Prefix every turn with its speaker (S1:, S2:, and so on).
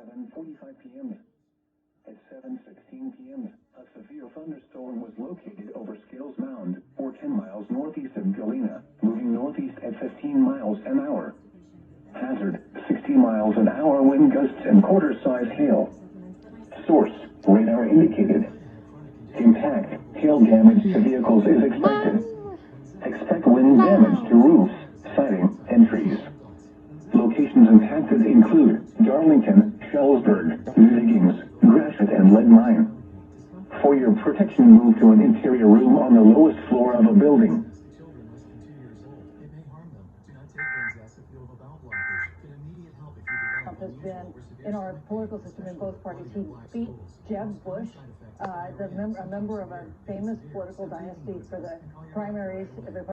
S1: 7:45 p.m. At 7:16 p.m., a severe thunderstorm was located over Skills Mound, or 10 miles northeast of Galena, moving northeast at 15 miles an hour. Hazard, 60 miles an hour wind gusts and quarter-size hail. Source, radar indicated. Impact, hail damage to vehicles is expected. Expect wind damage to roofs, siding, and trees. Locations impacted include Darlington, Shellsburg, Diggings, Gratiot, and Lead Mine. For your protection, move to an interior room on the lowest floor of a building.
S2: Has been in our political system in both parties. He beat Jeb Bush, a member of a famous political dynasty, for the primaries.